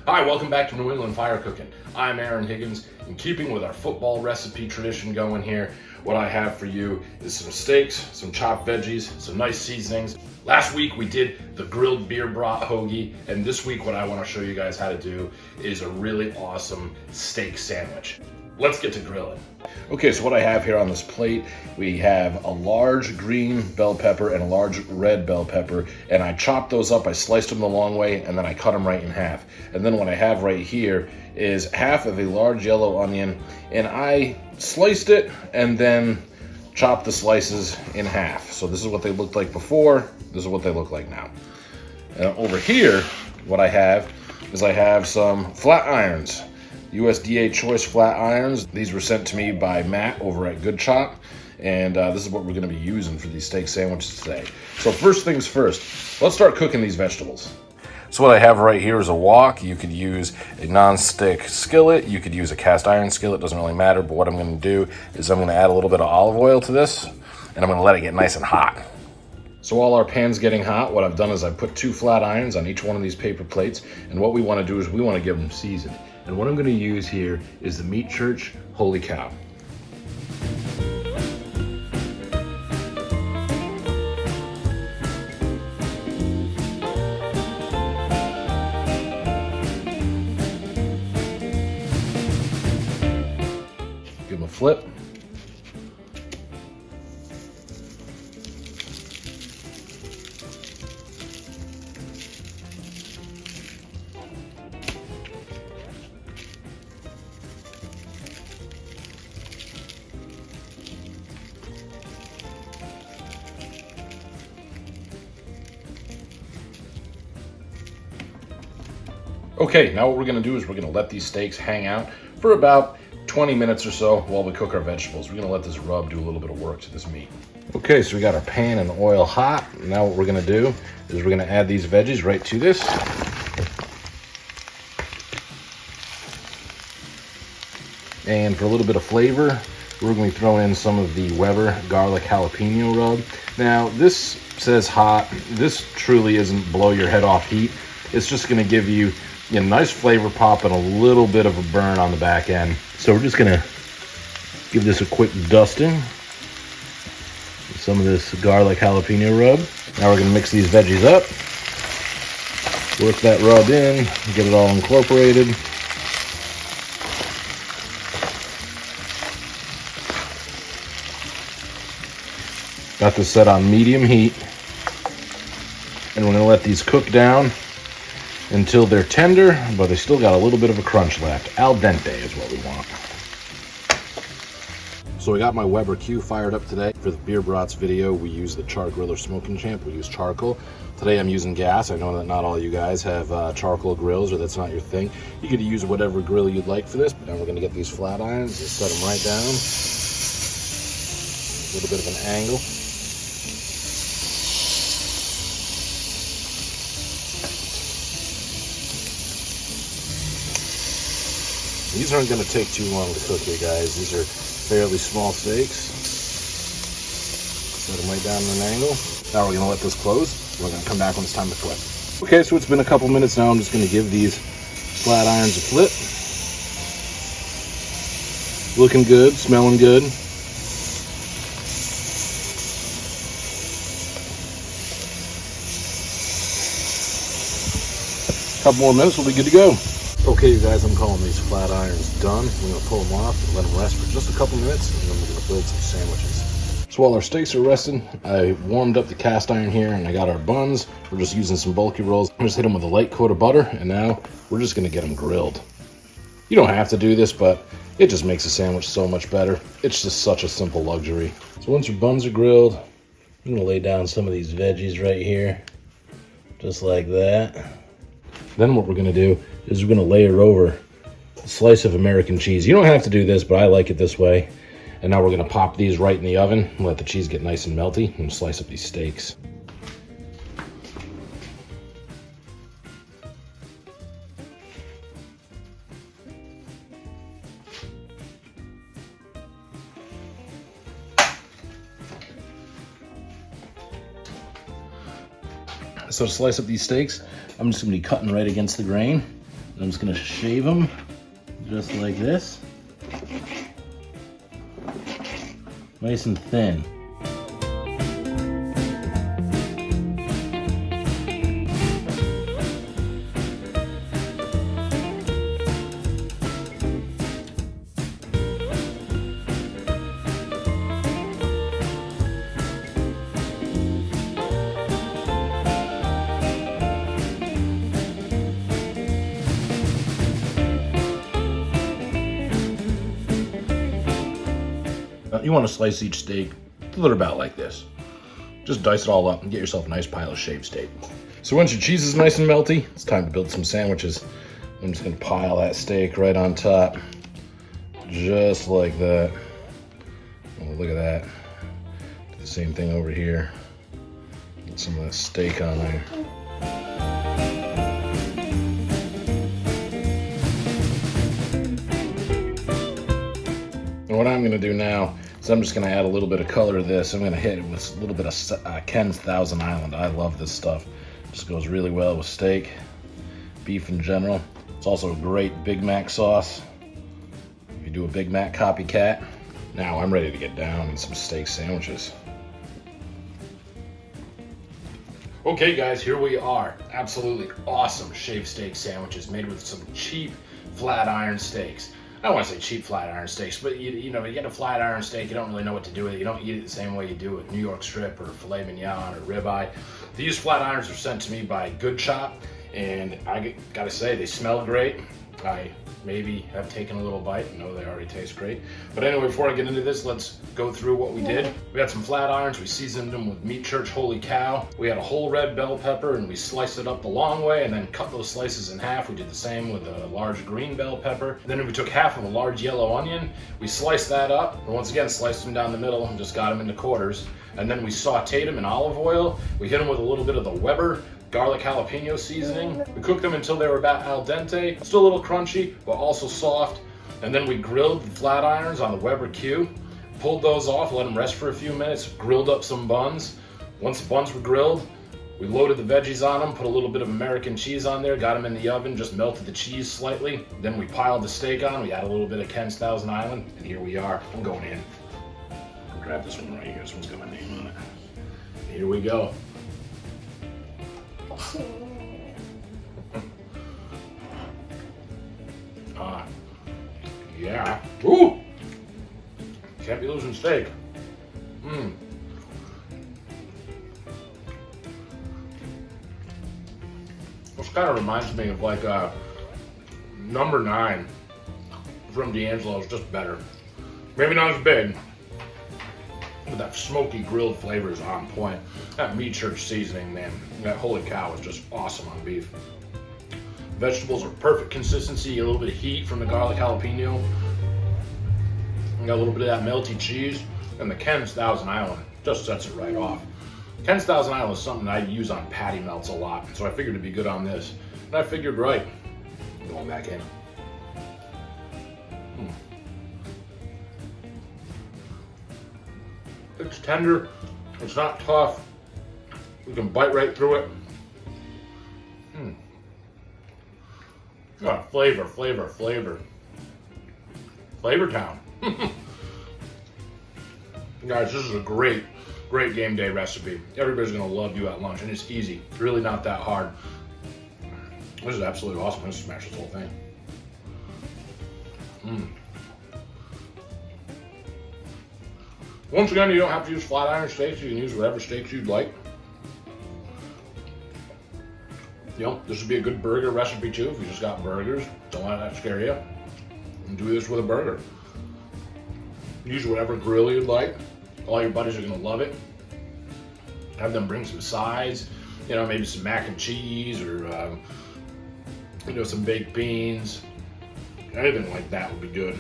Hi, welcome back to New England Fire Cooking. I'm Aaron Higgins. In keeping with our football recipe tradition going here, what I have for you is some steaks, some chopped veggies, some nice seasonings. Last week we did the grilled beer brat hoagie, and this week what I want to show you guys how to do is a really awesome steak sandwich. Let's get to grilling. Okay, so what I have here on this plate, we have a large green bell pepper and a large red bell pepper, and I chopped those up. I sliced them the long way, and then I cut them right in half. And then what I have right here is half of a large yellow onion, and I sliced it and then chopped the slices in half. So this is what they looked like before, this is what they look like now. And over here, what I have is I have some flat irons. USDA choice flat irons. These were sent to me by Matt over at Good Chop, and this is what we're going to be using for these steak sandwiches today. So first things first, let's start cooking these vegetables. So what I have right here is a wok. You could use a non-stick skillet, you could use a cast iron skillet, doesn't really matter, but what I'm going to do is I'm going to add a little bit of olive oil to this, and I'm going to let it get nice and hot. So while our pan's getting hot, what I've done is I put 2 flat irons on each one of these paper plates, and what we want to do is we want to give them seasoned. And what I'm going to use here is the Meat Church Holy Cow. Give them a flip. Okay, now what we're gonna do is we're gonna let these steaks hang out for about 20 minutes or so while we cook our vegetables. We're gonna let this rub do a little bit of work to this meat. Okay, so we got our pan and oil hot. Now what we're gonna do is we're gonna add these veggies right to this. And for a little bit of flavor, we're gonna be throwing in some of the Weber garlic jalapeno rub. Now this says hot. This truly isn't blow your head off heat. It's just gonna give you a nice flavor pop and a little bit of a burn on the back end. So we're just gonna give this a quick dusting with some of this garlic jalapeno rub. Now we're gonna mix these veggies up, work that rub in, get it all incorporated. Got this set on medium heat, and we're gonna let these cook down until they're tender, but they still got a little bit of a crunch left. Al dente is what we want. So I got my Weber Q fired up today. For the Beer Brats video, we use the Char Griller Smoking Champ. We use charcoal. Today I'm using gas. I know that not all you guys have charcoal grills, or that's not your thing. You could use whatever grill you'd like for this, but now we're gonna get these flat irons, just set them right down. A little bit of an angle. These aren't going to take too long to cook here, guys. These are fairly small steaks. Set them right down at an angle. Now we're going to let this close. We're going to come back when it's time to flip. Okay, so it's been a couple minutes now. I'm just going to give these flat irons a flip. Looking good, smelling good. Couple more minutes, we'll be good to go. Okay, you guys, I'm calling these flat irons done. We're going to pull them off and let them rest for just a couple minutes, and then we're going to build some sandwiches. So while our steaks are resting, I warmed up the cast iron here, and I got our buns. We're just using some bulky rolls. I just hit them with a light coat of butter, and now we're just going to get them grilled. You don't have to do this, but it just makes a sandwich so much better. It's just such a simple luxury. So once your buns are grilled, I'm going to lay down some of these veggies right here, just like that. Then what we're going to do is we're going to layer over a slice of American cheese. You don't have to do this, but I like it this way. And now we're going to pop these right in the oven and let the cheese get nice and melty and slice up these steaks. So to slice up these steaks, I'm just going to be cutting right against the grain. I'm just gonna shave them just like this. Nice and thin. You want to slice each steak a little about like this. Just dice it all up and get yourself a nice pile of shaved steak. So once your cheese is nice and melty, it's time to build some sandwiches. I'm just gonna pile that steak right on top, just like that. Oh, look at that. Do the same thing over here. Get some of that steak on there. And what I'm gonna do now, so I'm just gonna add a little bit of color to this. I'm gonna hit it with a little bit of Ken's Thousand Island. I love this stuff. Just goes really well with steak, beef in general. It's also a great Big Mac sauce. If you do a Big Mac copycat. Now I'm ready to get down in some steak sandwiches. Okay guys, here we are. Absolutely awesome shaved steak sandwiches made with some cheap flat iron steaks. I don't want to say cheap flat iron steaks, but you know, you get a flat iron steak, you don't really know what to do with it. You don't eat it the same way you do with New York strip or filet mignon or ribeye. These flat irons are sent to me by Good Chop, and I gotta say, they smell great. I maybe have taken a little bite. I know they already taste great. But anyway, before I get into this, let's go through what we did. We had some flat irons. We seasoned them with Meat Church Holy Cow. We had a whole red bell pepper, and we sliced it up the long way and then cut those slices in half. We did the same with a large green bell pepper. Then we took half of a large yellow onion. We sliced that up, and once again, sliced them down the middle and just got them into quarters. And then we sauteed them in olive oil. We hit them with a little bit of the Weber garlic jalapeno seasoning. We cooked them until they were about al dente, still a little crunchy, but also soft. And then we grilled the flat irons on the Weber Q, pulled those off, let them rest for a few minutes, grilled up some buns. Once the buns were grilled, we loaded the veggies on them, put a little bit of American cheese on there, got them in the oven, just melted the cheese slightly. Then we piled the steak on, we added a little bit of Ken's Thousand Island, and here we are. I'm going in. I'll grab this one right here, this one's got my name on it. Here we go. Yeah. Ooh! Can't be losing steak. This kind of reminds me of like number 9 from D'Angelo's, just better. Maybe not as big, but that smoky grilled flavor is on point. That Meat Church seasoning, man, that Holy Cow is just awesome on beef. Vegetables are perfect consistency, a little bit of heat from the garlic jalapeno. You got a little bit of that melty cheese, and the Ken's Thousand Island just sets it right off. Ken's Thousand Island is something I use on patty melts a lot, so I figured it'd be good on this. And I figured right. I'm going back in. It's tender, it's not tough. You can bite right through it. Oh, flavor, flavor, flavor. Flavor Town. Guys, this is a great game day recipe. Everybody's gonna love you at lunch, and it's easy. It's really not that hard. This is absolutely awesome. I'm gonna smash this whole thing. Once again, you don't have to use flat iron steaks. You can use whatever steaks you'd like. You know, this would be a good burger recipe too if you just got burgers. Don't let that scare you. And do this with a burger. Use whatever grill you'd like. All your buddies are gonna love it. Have them bring some sides. You know, maybe some mac and cheese or you know, some baked beans. Anything like that would be good.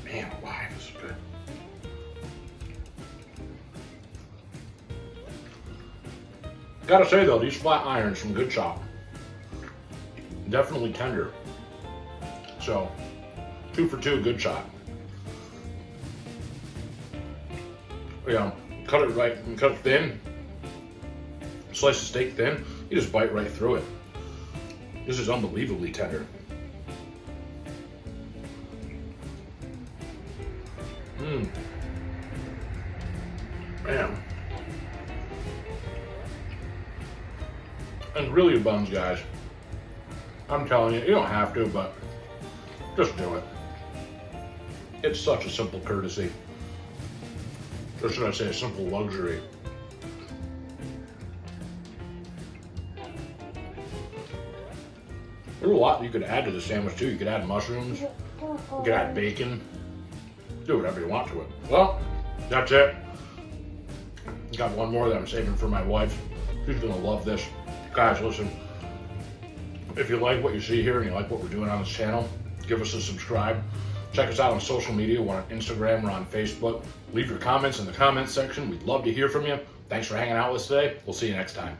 Man, alive, this is good. Gotta say though, these flat irons from Good Chop, definitely tender. So, 2 for 2 Good Chop. You know, cut it right and cut it thin. Slice the steak thin. You just bite right through it. This is unbelievably tender. Man. And really the buns, guys. I'm telling you, you don't have to, but just do it. It's such a simple courtesy. Or should I say a simple luxury. There's a lot you could add to the sandwich too. You could add mushrooms. You could add bacon. Do whatever you want to it. Well, that's it. Got one more that I'm saving for my wife. She's gonna love this. Guys, listen. If you like what you see here and you like what we're doing on this channel, give us a subscribe. Check us out on social media. We're on Instagram, we're on Facebook. Leave your comments in the comments section. We'd love to hear from you. Thanks for hanging out with us today. We'll see you next time.